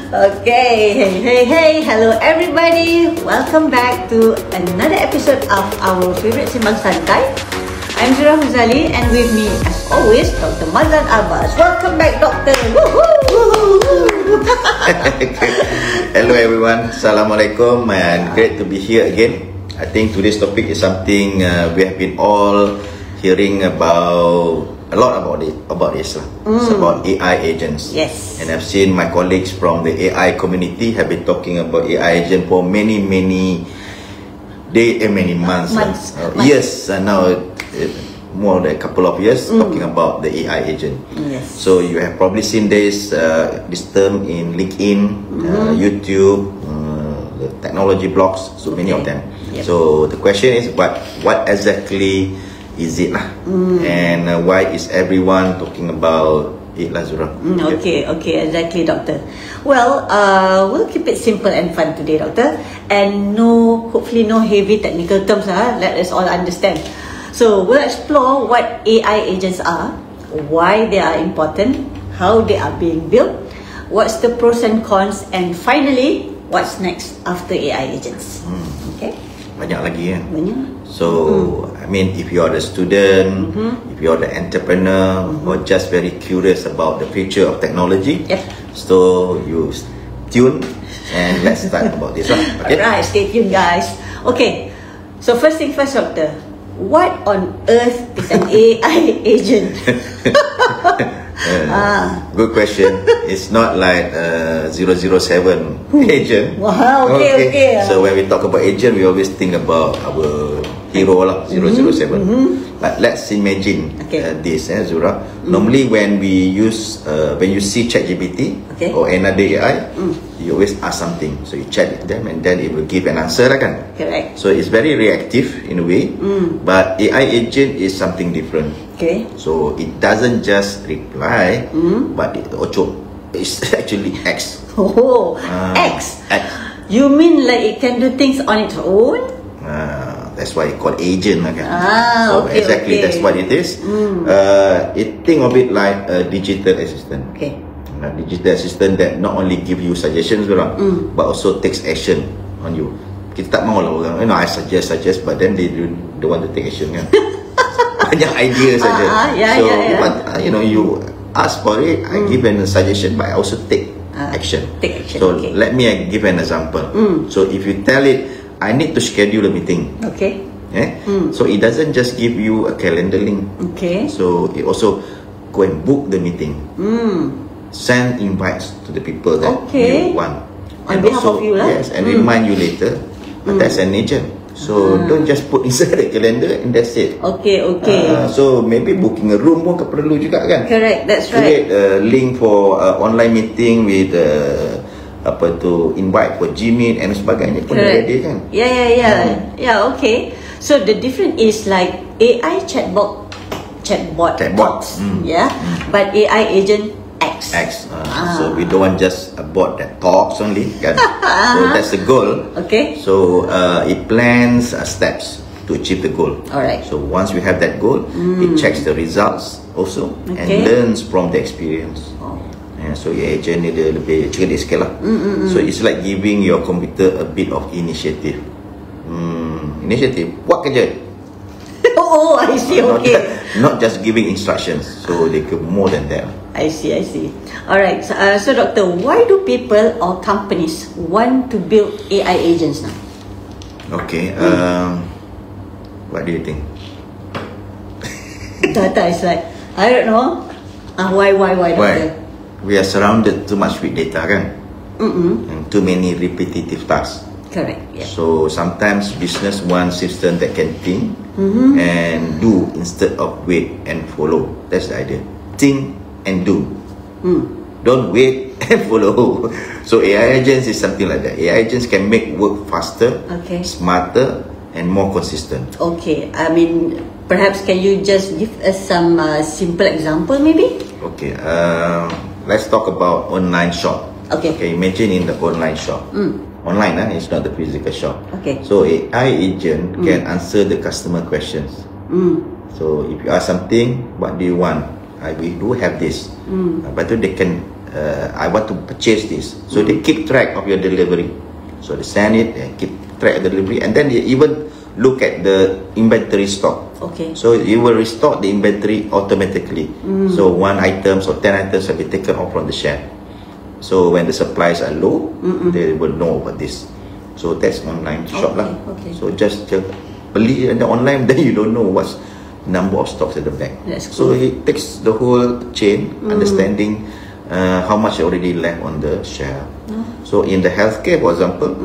Okay, hey, hello everybody. Welcome back to another episode of our favorite Simbang Santai. I'm Zura Huzali and with me as always, Dr. Mazlan Abbas. Welcome back, Doctor. Hello everyone, Assalamualaikum and great to be here again. I think today's topic is something we have been all hearing about a lot about this. It's about AI agents. Yes. And I've seen my colleagues from the AI community have been talking about AI agent for many days and many months. Years, and now more than a couple of years talking about the AI agent. Yes. So you have probably seen this term in LinkedIn, YouTube, the technology blogs, so many of them. Yep. So the question is, what exactly is it and why is everyone talking about it, Zura? Okay, exactly, Doctor. Well, we'll keep it simple and fun today, Doctor, and hopefully no heavy technical terms. Let us all understand. So we'll explore what AI agents are, why they are important, how they are being built, what's the pros and cons, and finally, what's next after AI agents. Okay. Banyak lagi kan? Banyak. So, I mean, if you are the student, if you are the entrepreneur, or just very curious about the future of technology, so you tune and let's start about this one. Okay? Alright, stay tuned, guys. Okay, so first thing first, Doctor. What on earth is an AI agent? Good question. It's not like 007 agent. Wow, okay. So when we talk about agent, we always think about our hero lah, 007. But let's imagine this, Zura. Normally when you see ChatGPT or another AI, you always ask something. So you chat with them and then it will give an answer lah kan? Correct. So it's very reactive in a way, but AI agent is something different. Okay. So it doesn't just reply, but it's actually X. X. You mean like it can do things on its own? That's why it's called agent lah kan. So okay, exactly that's what it is. Think of it like a digital assistant. Okay. A digital assistant that not only give you suggestions but also takes action on you. Kita tak mahu lah orang, I suggest, but then they don't want to take action kan. Banyak idea saja. You ask for it, I give a suggestion, but I also take action. Take action. So let me give an example. So if you tell it, I need to schedule a meeting. Okay. So it doesn't just give you a calendar link. Okay. So it also go and book the meeting. Send invites to the people that you want. On behalf of you lah. Yes, and remind you later. But that's an agent. So don't just put inside the calendar and that's it. Okay. So maybe booking a room pun perlu juga kan. Correct, that's right. Create a link for online meeting with invite for Gmeet and sebagainya pun ada kan. Yeah, okay. So the difference is like AI chatbots. But AI agent X. So we don't want just a bot that talks only kan. So that's the goal. Okay. So it plans steps to achieve the goal. Alright. So once we have that goal, it checks the results also and learns from the experience. So your agent ni dia lebih cerdik sikit lah. So it's like giving your computer a bit of initiative. Initiative, buat kerja. I see. Okay. Not just giving instructions. So they could more than that. I see. Alright. So Doctor, why do people or companies want to build AI agents now? Okay. What do you think? Data is like, I don't know. Why, Doctor? We are surrounded too much with data kan? And too many repetitive tasks. Correct. Yeah. So sometimes business wants system that can think and do instead of wait and follow. That's the idea. Think and do. Don't wait and follow. So AI agents is something like that. AI agents can make work faster, smarter, and more consistent. Okay. I mean, perhaps can you just give us some simple example maybe? Okay. Let's talk about online shop. Okay. Imagine in the online shop. Online, it's not the physical shop. Okay. So AI agent can answer the customer questions. So if you ask something, what do you want? We do have this. But they can I want to purchase this. So they keep track of your delivery. So they send it and keep track of the delivery, and then they even look at the inventory stock. Okay. So you will restock the inventory automatically. So 1 items or 10 items will be taken off from the shelf. So when the supplies are low, they will know about this. So that's online shop lah. Okay. So just beli the online, then you don't know what's number of stocks at the back. That's So cool. it takes the whole chain, understanding how much already left on the shelf. So in the healthcare, for example,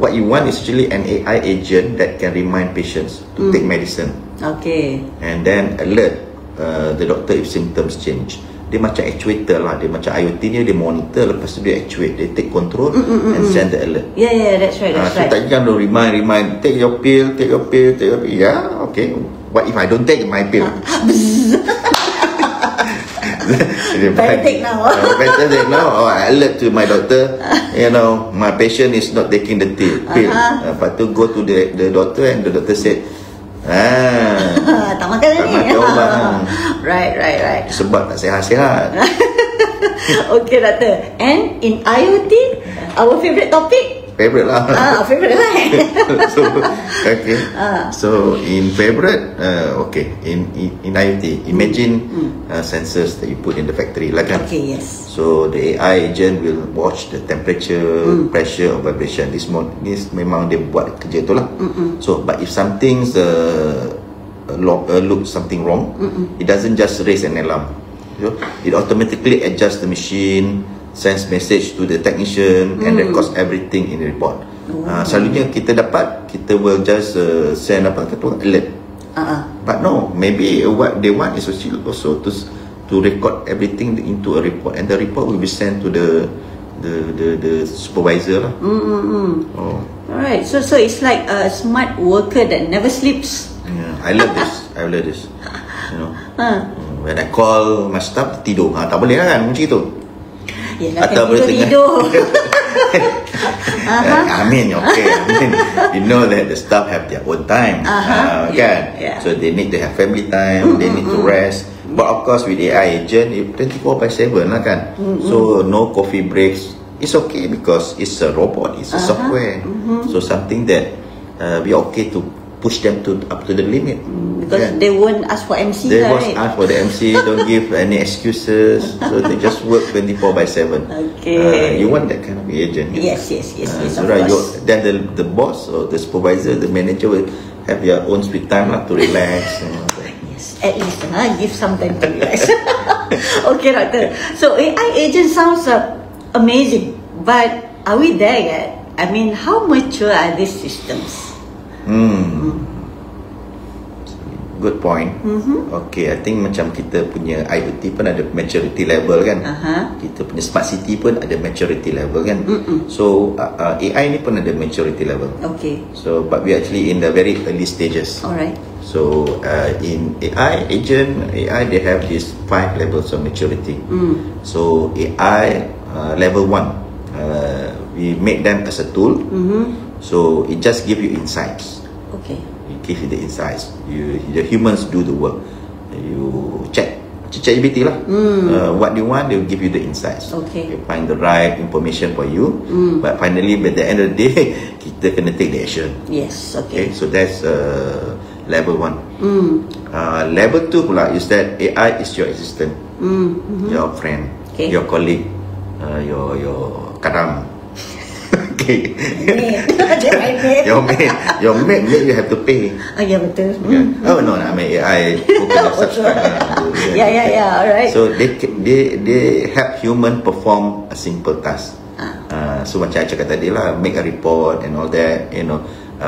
what you want is actually an AI agent that can remind patients to take medicine, Okay. and then alert the doctor if symptoms change. Dia macam actuator lah, dia macam IoT ni, dia monitor, lepas tu dia actuate, dia take control and send the alert. Yeah, that's right, So tak jangan remind, take your pill, take your pill. Yeah, okay. What if I don't take my pill? Better take now. Better take now. Or I alert to my doctor, my patient is not taking the pill. Lepas tu go to the doctor, and the doctor said, tak makan tak lagi. makan ubat. Right. Sebab tak sihat-sihat. Okay, Doctor. And in IoT, our favorite topic? Favorite lah. Favorite lah. So okay. So in favorite, okay. In IoT, imagine sensors that you put in the factory, like kan. Okay, yes. So the AI agent will watch the temperature, pressure, or vibration. This memang dia buat kerja tu lah. So but if something's look something wrong, it doesn't just raise an alarm. It automatically adjusts the machine, sends message to the technician, and records everything in the report. Selalunya kita will just send alert. But no, maybe what they want is also to record everything into a report, and the report will be sent to the supervisor lah. Alright, so it's like a smart worker that never sleeps. I love this. When I call my staff, tidur. Tak boleh kan macam itu. Yelah, Atau kan tidur. I mean, you know that the staff have their own time, kan? Yeah. So they need to have family time, they need to rest. But of course with AI agent, 24/7 lah kan. So no coffee breaks. It's okay because it's a robot, it's a software. So something that we are okay to push them up to the limit. Because they won't ask for MC, They right? won't ask for the MC, don't give any excuses. So they just work 24/7. Okay. You want that kind of agent. Yes, So of right, course. then the boss or the supervisor, the manager will have their own sweet time lah to relax. Yes, at least give some time to relax. Okay, Doctor. So AI agent sounds amazing, but are we there yet? I mean, how mature are these systems? Good point. Okay, I think macam kita punya IoT pun ada maturity level kan. Kita punya smart city pun ada maturity level kan. So AI ni pun ada maturity level. Okay. So but we actually in the very early stages. Alright. So in AI they have these 5 levels of maturity. So AI level 1, we make them as a tool. So it just give you insights. Okay. It gives you the insights. The humans do the work. You check GPT lah. What you want, they will give you the insights. Okay. You find the right information for you. But finally, by the end of the day, kita kena take the action. Yes. Okay, Okay. so that's level 1. Level 2 pula is that AI is your assistant, your friend, Okay. your colleague, your kadam. Okay. Your mate you have to pay. Ya, betul. Okay. Oh no, I mean AI who can subscribe. Yeah. Alright. So they help human perform a simple task. So macam I cakap tadi lah, make a report and all that,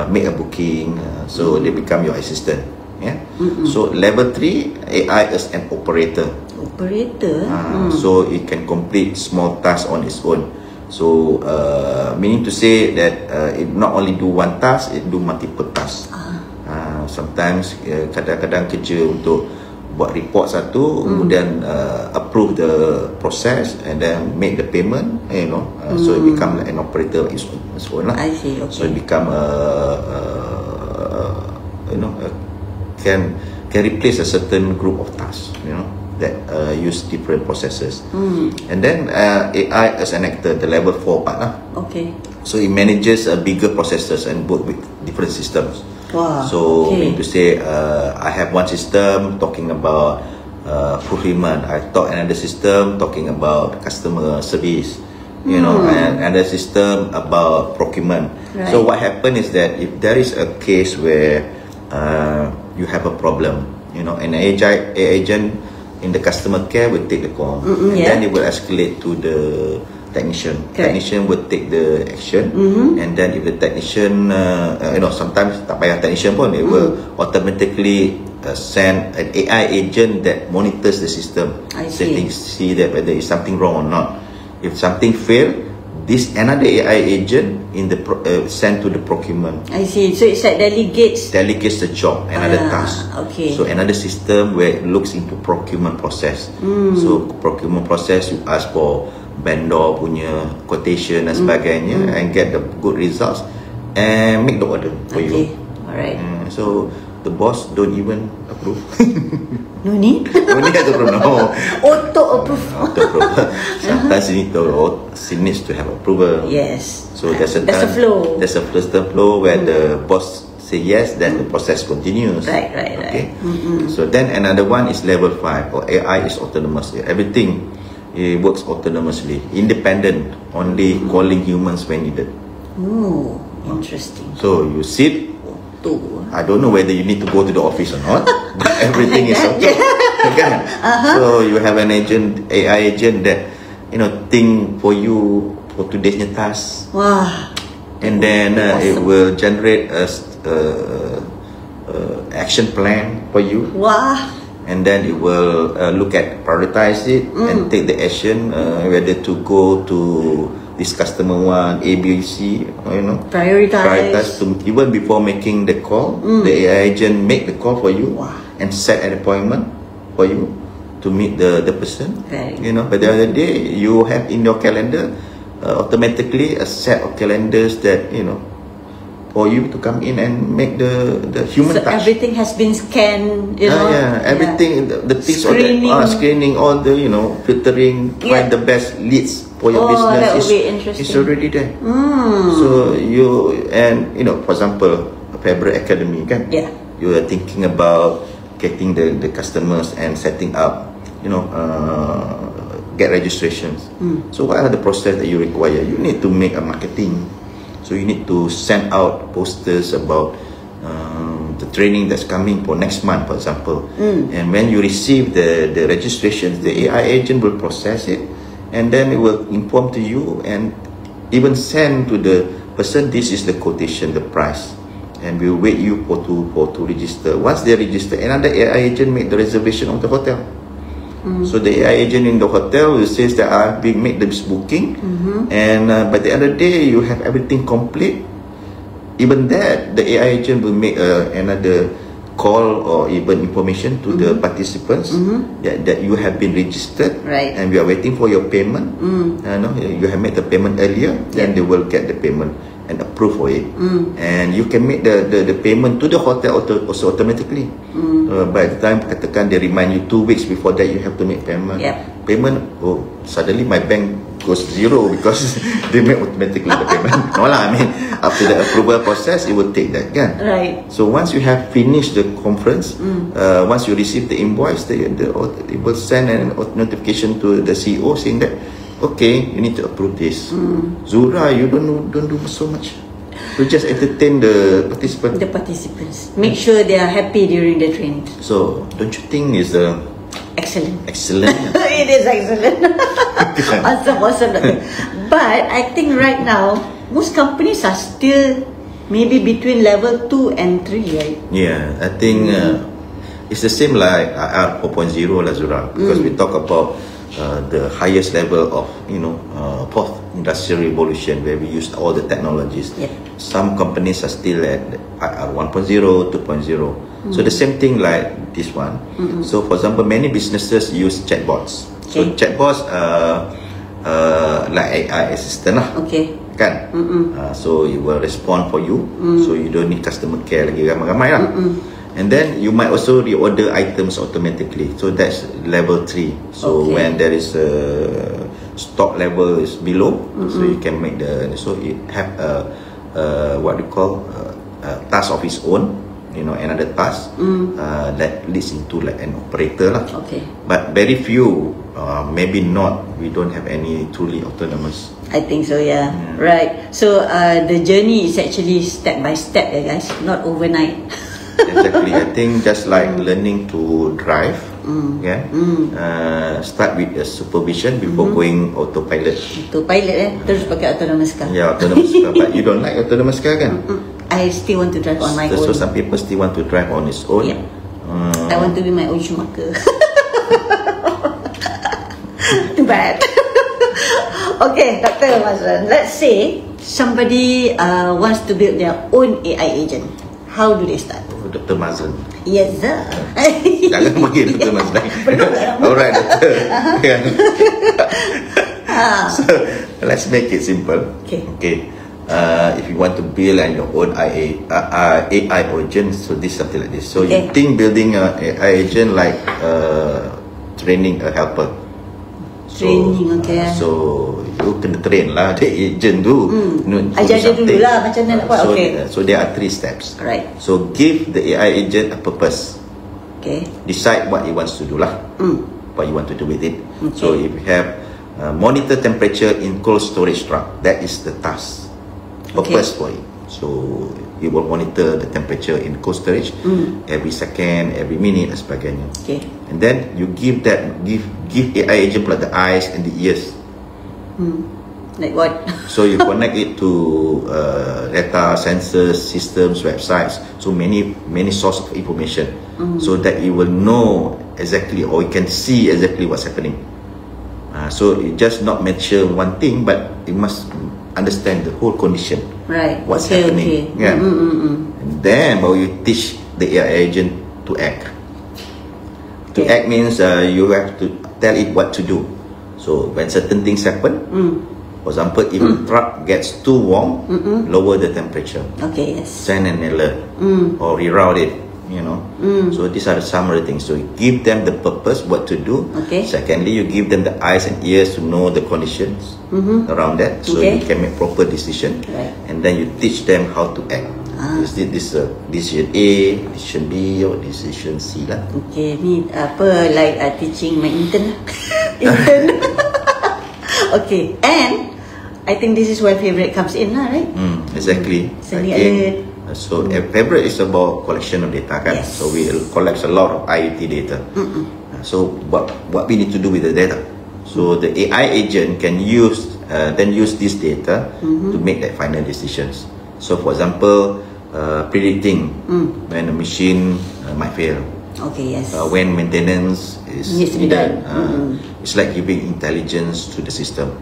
make a booking. So they become your assistant. Yeah. So level 3, AI is an operator. Operator. So it can complete small tasks on its own. So meaning to say that it not only do one task, it do multiple tasks. Sometimes kadang-kadang kerja untuk buat report satu, kemudian approve the process and then make the payment, so it become like an operator its own lah. I see. Okay. So it become can replace a certain group of tasks. that use different processes. And then AI as an actor, the level 4 part lah. Okay. So it manages bigger processes and work with different systems. Wow. So okay. mean to say, I have one system talking about fulfillment. I talk another system talking about customer service. You know, and another system about procurement. Right. So what happens is that if there is a case where you have a problem, you know, an AI agent in the customer care will take the call, and then it will escalate to the technician. Technician will take the action, and then if the technician, you know, sometimes tak payah technician pun, it will automatically send an AI agent that monitors the system, see that whether is something wrong or not. If something fail, this another AI agent in the sent to the procurement. I see. So it's like delegates the job, another task. Okay. So another system where it looks into procurement process. So procurement process, you ask for vendor punya quotation dan sebagainya, and get the good results and make the order for you. Alright. So the boss don't even approve. No need. No need to approve. No. Auto approve. Sometimes she needs to have approval. Yes. So there's a flow. There's a flow where the boss say yes, then the process continues. Right. Okay. So then another one is level 5, or AI is autonomous. Everything it works autonomously, independent, only calling humans when needed. Oh, interesting. So you sit. I don't know whether you need to go to the office or not, but everything is auto. So you have an agent, AI agent that, you know, think for you for today's task. Wow. And then it will generate a action plan for you. Wow. And then it will look at, prioritize it, and take the action, whether to go to this customer one, A, B, C, you know, prioritize to, even before making the call. The AI agent make the call for you, and set an appointment for you to meet the person. You know, by the other day you have in your calendar automatically a set of calendars that, you know, for you to come in and make the human touch. Everything has been scanned, you know. Everything, the things screening, all the, you know, filtering, find the best leads for your business. That would be interesting. It's already there. So you, and you know, for example, Fabric Academy, kan? You are thinking about getting the customers and setting up, you know, get registrations. So what are the process that you require? You need to make a marketing. So you need to send out posters about the training that's coming for next month, for example. And when you receive the registrations, the AI agent will process it, and then it will inform to you and even send to the person, this is the quotation, the price, and we'll wait you for to register. Once they register, another AI agent make the reservation of the hotel. So the AI agent in the hotel will say that I've been made this booking, and by the end of the day you have everything complete. Even that, the AI agent will make another call or even information to the participants that you have been registered, and we are waiting for your payment. No, you have made the payment earlier, then they will get the payment and approve for it, and you can make the payment to the hotel also automatically. By the time katakan they remind you 2 weeks before that you have to make payment. Payment, oh, suddenly my bank goes zero because they make automatically the payment. No lah, I mean after the approval process it will take that, kan? So once you have finished the conference, once you receive the invoice, it will send a notification to the CEO saying that, okay, you need to approve this. Zura, you don't do so much. You just entertain the participants. Make sure they are happy during the training. So don't you think it's excellent? It is excellent. Awesome. But I think right now most companies are still maybe between level 2 and 3, right? Yeah, I think it's the same like IR 4.0 lah, Zura, because we talk about the highest level of, you know, fourth industrial revolution, where we use all the technologies. Some companies are still at IR 1.0, 2.0. So the same thing like this one. So for example, many businesses use chatbots. So chatbots like AI assistant lah, kan? So it will respond for you. So you don't need customer care lagi ramai-ramai lah. And then you might also reorder items automatically. So that's level 3. So when there is a stock level is below, so you can make so it have what we call a task of its own, another task that leads into like an operator lah. But very few, maybe not, we don't have any truly autonomous. I think so, yeah. Right. So the journey is actually step by step, guys, not overnight. Exactly. I think just like learning to drive, start with a supervision before going autopilot. Autopilot, terus pakai autonomous car. Yeah, autonomous car. But you don't like autonomous car, kan? I still want to drive on my own. So some people still want to drive on its own. Yeah. I want to be my own Schumacher. Too bad. Okay, Dr. Mazlan, let's say somebody wants to build their own AI agent. How do they start? Dr. Mazlan. Yes, sir. Jangan panggil Dr. Mazlan. Alright, Doctor. So let's make it simple. Okay. If you want to build your own AI agent, so this something like this. So you think building an AI agent like training a helper. Training, so you kena train lah the agent tu. Ajar dia dulu lah macam mana nak buat. So there are 3 steps. Right. So give the AI agent a purpose. Decide what he wants to do lah. What you want to do with it. So if you have monitor temperature in cold storage truck, that is the task. Purpose for it. So it will monitor the temperature in cold storage every second, every minute dan sebagainya. And then you give AI agent pula the eyes and the ears. Like what? So you connect it to data, sensors, systems, websites. So many source of information, so that you will know exactly, or you can see exactly what's happening. So you just not measure one thing, but you must understand the whole condition. Right. What's happening. Yeah. And then you teach the AI agent to act. To act means you have to tell it what to do. So when certain things happen, for example, if the truck gets too warm, lower the temperature. Send an alert or reroute it. So these are some of the things. So you give them the purpose, what to do. Secondly, you give them the eyes and ears to know the conditions around that, so you can make proper decision. And then you teach them how to act. Is this decision A, decision B, or decision C lah. Ni apa, like teaching my intern. And I think this is where favorite comes in lah, right? Exactly. Again, so favorite is about collection of data, kan? So we collect a lot of IoT data. So what we need to do with the data? So the AI agent can use this data to make that final decisions. So for example, predicting when a machine might fail. When maintenance needs to be done. It's like giving intelligence to the system.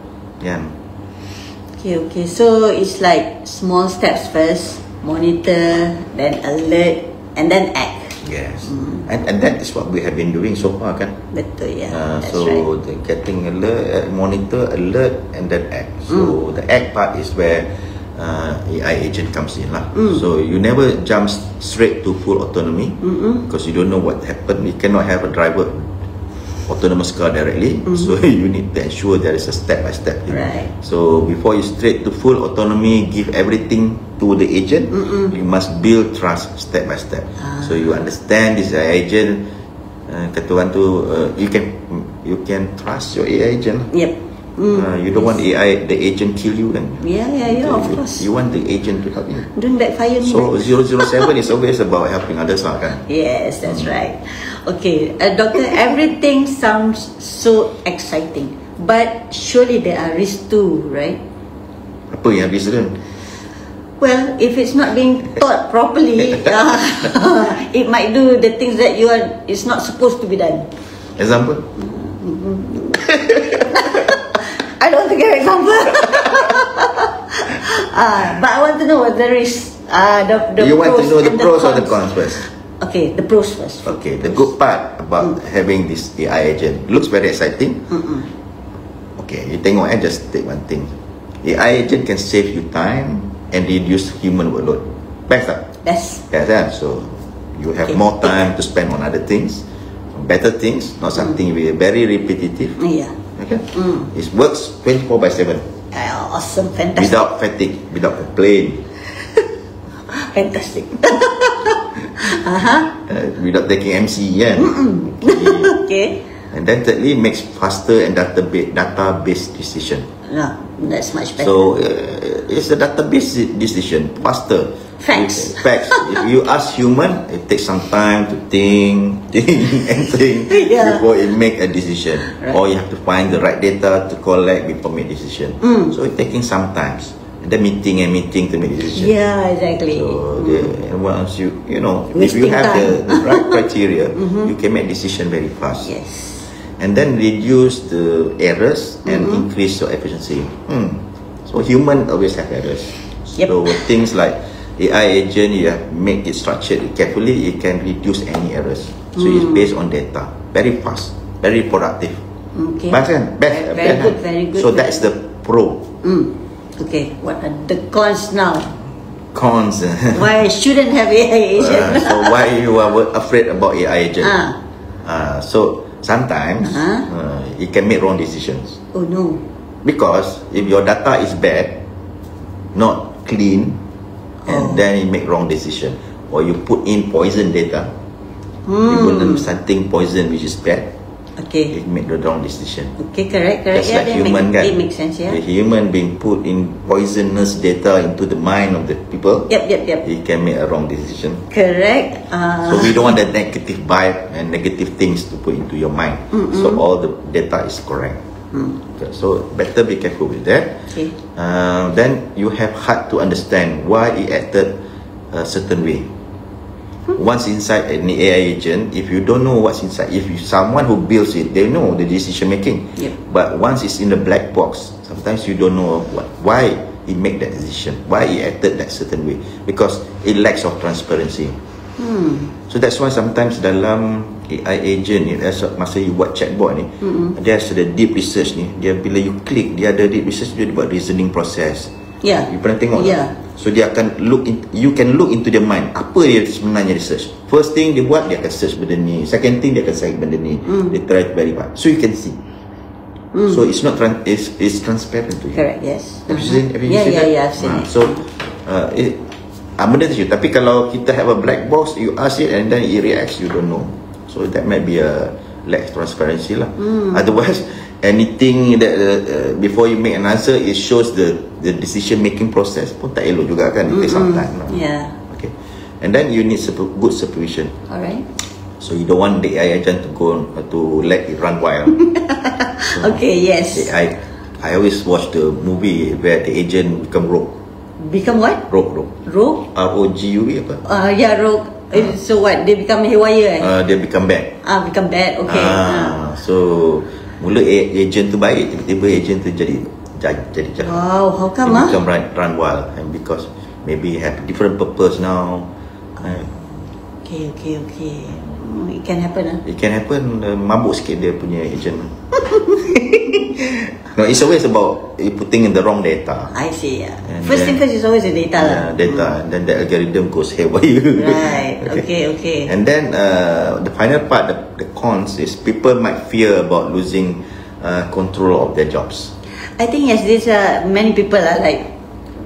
So it's like small steps first, monitor, then alert, and then act. Yes. And that is what we have been doing so far, kan? Betul, that's so right. Getting alert, monitor, alert, and then act. So the act part is where AI agent comes in lah. So you never jump straight to full autonomy, because you don't know what happened. You cannot have a driver autonomous car directly. So you need to ensure there is a step-by-step thing. So before you straight to full autonomy, give everything to the agent, you must build trust step by step. So you understand this AI agent, kata orang tu, you can trust your AI agent. You don't want the agent kill you, kan? Of course. You want the agent to help you. Don't backfire me. So 007 is always about helping others lah, kan? Yes, that's right. Doctor, everything sounds so exciting, but surely there are risks too, right? Apa yang risk dia? Well, if it's not being taught properly, it might do the things that it's not supposed to be done. Example? I don't think an example. But I want to know what the risk. You want to know the pros or the cons first? The pros first. The good part about having this AI agent looks very exciting. You tengok, just take one thing. AI agent can save you time and reduce human workload. Best tak? Best. Kan? So You have more time to spend on other things, better things, not something very repetitive. Yeah. Okay. It works 24/7. Awesome, fantastic. Without fatigue, without complaint. Fantastic. Without taking MC, yeah. Okay. And then thirdly, makes faster and database decision. No, that's much better. So it's a database decision, faster. Facts. Facts. If you ask human, it takes some time to think Yeah. before it make a decision. Right. Or you have to find the right data to collect before make decision. So it's taking some time. And then meeting to make decision. Yeah, exactly. So and once you know, if Wasting you have the time. right criteria, you can make decision very fast. Yes. And then reduce the errors and increase your efficiency. So human always have errors. Yep. So things like AI agent, you have make it structured carefully, it can reduce any errors. So it's based on data, very fast, very productive. Okay. Best. Very good, very good. So that's the pro. Okay, what are the cons now? Cons. Why I shouldn't have AI agent? So why you are afraid about AI agent? So sometimes it can make wrong decisions. Oh no. Because if your data is bad, not clean, and then you make wrong decision, or you put in poison data, you put in something poison which is bad, Okay. it make the wrong decision. Okay, correct. That's Yeah, like that human kan. it makes sense, yeah. The human being put in poisonous data into the mind of the people, Yep. it can make a wrong decision. Correct. So we don't want the negative vibe and negative things to put into your mind. So all the data is correct. Okay, so better be careful with that. Okay. Then you have hard to understand why it acted a certain way. Once inside an AI agent, if you don't know what's inside, if you, someone who builds it, they know the decision making. Yep. But once it's in the black box, sometimes you don't know why it make that decision, why it acted that certain way, because it lacks of transparency. So that's why sometimes dalam AI agent ni, masa you buat chatbot ni, dia ada deep research ni, dia bila you click, dia ada deep research, dia buat reasoning process. Yeah. You pernah tengok Yeah. tak? So dia akan you can look into their mind, apa dia sebenarnya research. First thing dia buat, dia akan search benda ni. Second thing dia akan search benda ni. Dia try to verify, so you can see. So it's not it's transparent to you. Correct. Yes. Have you seen Yeah. that? I've seen it. So benda tu, tapi kalau kita have a black box, you ask it and then it reacts, you don't know. So that might be a lack of transparency lah. Otherwise, anything that before you make an answer, it shows the decision making process pun tak elok juga kan. It takes some time. Yeah. Okay. And then you need good supervision. Alright. So you don't want the AI agent to go to let it run wild. Okay. Yes. I always watch the movie where the agent become rogue. Become what? Rogue. Rogue? ROGUE apa? Yeah, rogue. So what? They become haywire. Dia become bad. Become bad. Okay. So mula agent tu baik, tiba-tiba agent tu jadi jahat. Wow, how come? He become run wild, and because maybe have different purpose now. Okay. It can happen. It can happen. Mabuk sikit dia punya agent. No, it's always about putting in the wrong data. I see. Yeah. And First thing first is always the data lah. Data, and then the algorithm goes haywire. Right. Okay. And then the final part, the cons is people might fear about losing control of their jobs. I think yes, these many people are like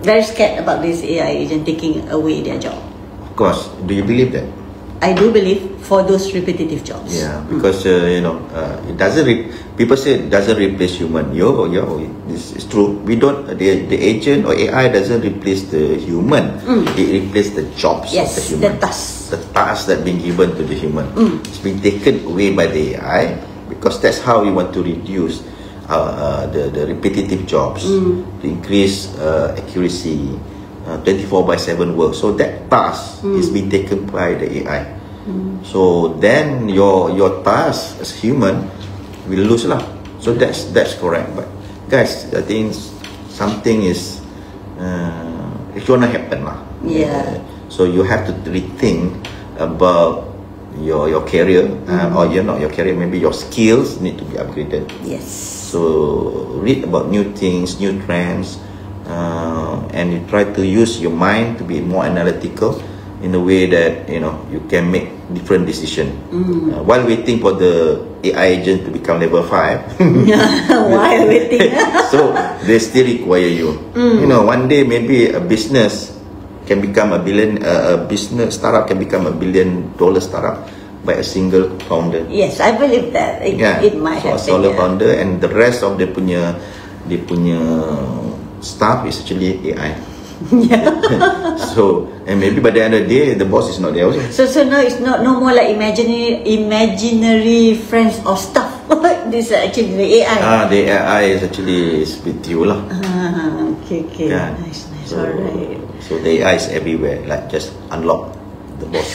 very scared about this AI agent taking away their job. Of course, do you believe that? I do believe for those repetitive jobs. Yeah, because it doesn't. People say it doesn't replace human. This is true. We don't. The agent or AI doesn't replace the human. It replaces the jobs of the human. The tasks that been given to the human. It's been taken away by the AI because that's how we want to reduce the repetitive jobs to increase accuracy. 24/7 work. So that task is being taken by the AI. So then your task as human will lose lah. So that's correct. But guys, I think something is it's gonna happen lah. Yeah. So you have to rethink about your career or not your career, maybe your skills need to be upgraded. Yes. So read about new things, new trends. And you try to use your mind to be more analytical in a way that you can make different decision. While waiting for the AI agent to become level 5. While waiting. So they still require you. One day maybe a business can become a business startup can become $1 billion startup by a single founder. Yes, I believe that it might happen. A solo founder, and the rest of dia punya staff is actually AI. So, and maybe by the end of the day, the boss is not there also. So now it's no more like imaginary friends or stuff. This is actually the AI. The AI is actually with you lah. Okay. Yeah. Nice. Alright. So the AI is everywhere. Like just unlock the boss.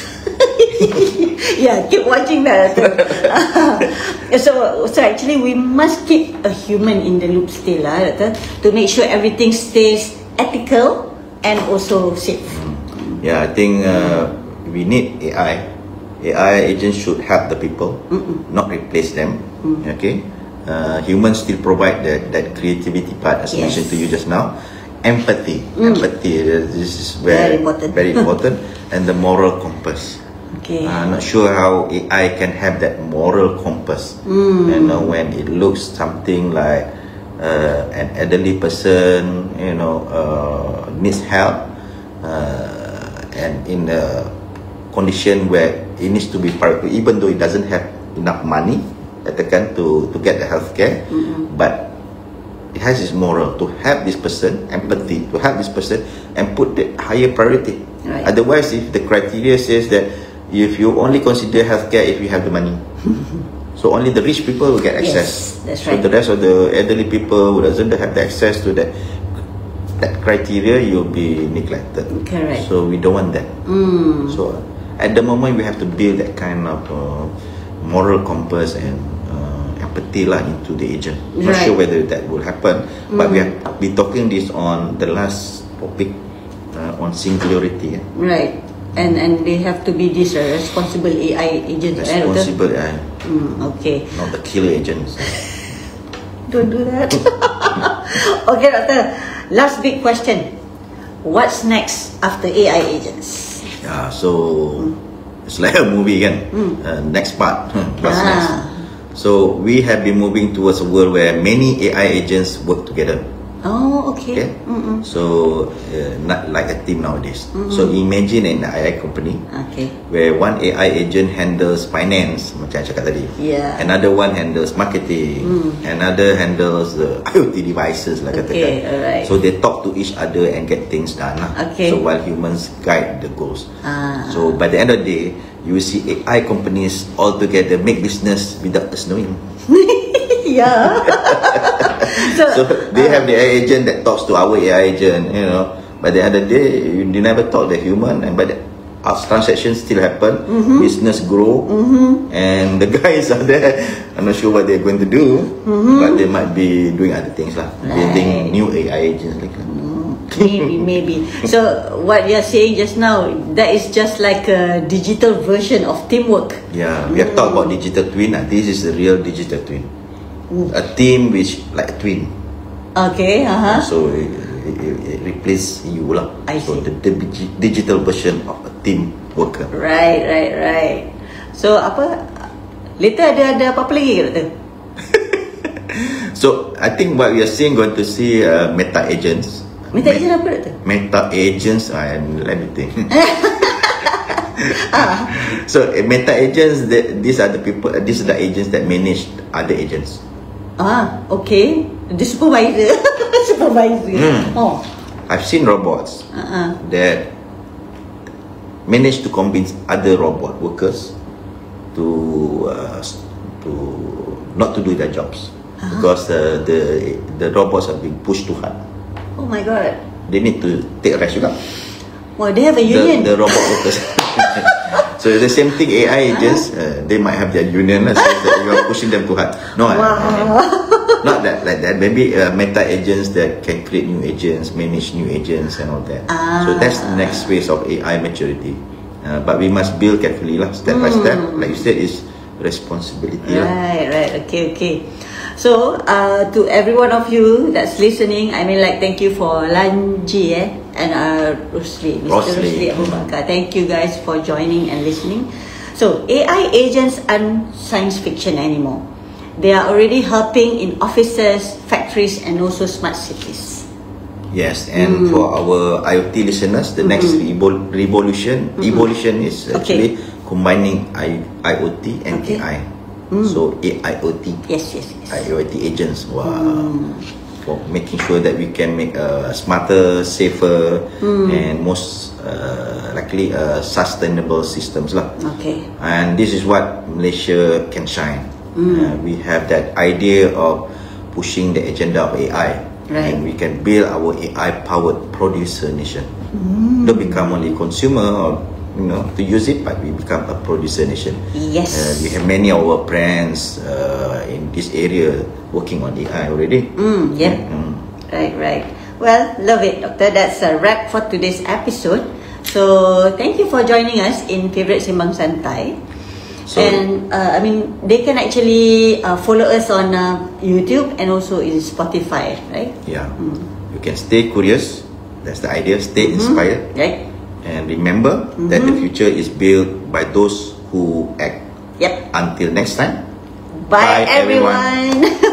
Yeah, keep watching that. So actually we must keep a human in the loop still, to make sure everything stays ethical and also safe. Yeah, I think we need AI. AI agents should help the people, not replace them. Okay, humans still provide that creativity part, as I mentioned to you just now. Empathy, this is very important, and the moral compass. Okay. I'm not sure how AI can have that moral compass. When it looks something like an elderly person, needs help, and in a condition where it needs to be private, even though it doesn't have enough money, to get the healthcare, but it has its moral to help this person, empathy to help this person, and put the higher priority. Right. Otherwise, if the criteria says that if you only consider healthcare if you have the money, so only the rich people will get access. Yes, that's right. So the rest of the elderly people who doesn't have the access to that criteria, you'll be neglected. Correct. So we don't want that. So at the moment, we have to build that kind of moral compass and empathy into the agent. Not sure whether that will happen, but we have been talking this on the last topic on singularity. Right. And they have to be this responsible AI agents. Responsible AI. Okay. Not the killer agents. Don't do that. Okay, doctor. Last big question. What's next after AI agents? Yeah, so it's like a movie again. Next part. What's next? So we have been moving towards a world where many AI agents work together. Oh, okay. So not like a team nowadays. So imagine an AI company, where one AI agent handles finance, macam I cakap tadi. Another one handles marketing. Another handles the IoT devices, like katakan. Alright. So they talk to each other and get things done. So while humans guide the goals. So by the end of the day, you will see AI companies all together make business without us knowing. Yeah. So they have the AI agent that talks to our AI agent, By the end of the day, you never talk to the human, and our transactions still happen, business grow, and the guys are there. I'm not sure what they're going to do, but they might be doing other things building new AI agents like that. Maybe. So what you're saying just now, that is just like a digital version of teamwork. Yeah, we have talked about digital twin. This is the real digital twin. A team which like a twin. Okay. So it replaces you lah. So the digital version of a team worker. Right. So apa? Later ada apa lagi, doktor? So I think what we are seeing, going to see meta agents. Meta agent apa, doktor? Meta agents, let me think. So meta agents, these are the people. These are the agents that manage other agents. Okay. The supervisor. I've seen robots that manage to convince other robot workers to not to do their jobs because the robots are being pushed too hard. Oh my god. They need to take a rest juga. Well, they have a union. The robot workers. So the same thing, AI agents, they might have their union, so that you are pushing them too hard. No, not that like that. Maybe meta agents that can create new agents, manage new agents and all that. So that's the next phase of AI maturity. But we must build carefully step by step. Like you said, is responsibility. Right. Okay. So to every one of you that's listening, thank you for Lanji and Rusli, Mr. Rosli. Rusli Abu Bakar. Thank you guys for joining and listening. So AI agents aren't science fiction anymore. They are already helping in offices, factories, and also smart cities. Yes, and for our IoT listeners, the next evolution is actually combining IoT and AI. So AIoT. Yes. IoT agents. Wow. For making sure that we can make smarter, safer, and most likely sustainable systems lah. Okay. And this is what Malaysia can shine. We have that idea of pushing the agenda of AI. Right. And we can build our AI-powered producer nation. Don't become only consumer or to use it, but we become a producer nation. Yes. We have many of our brands in this area working on AI already. Yep. Right. Well, love it, Doctor. That's a wrap for today's episode. So, thank you for joining us in Favorite Simbang Santai. So, and they can actually follow us on YouTube and also in Spotify, right? Yeah. You can stay curious. That's the idea. Stay inspired. Right. And remember that the future is built by those who act. Yep. Until next time. Bye everyone.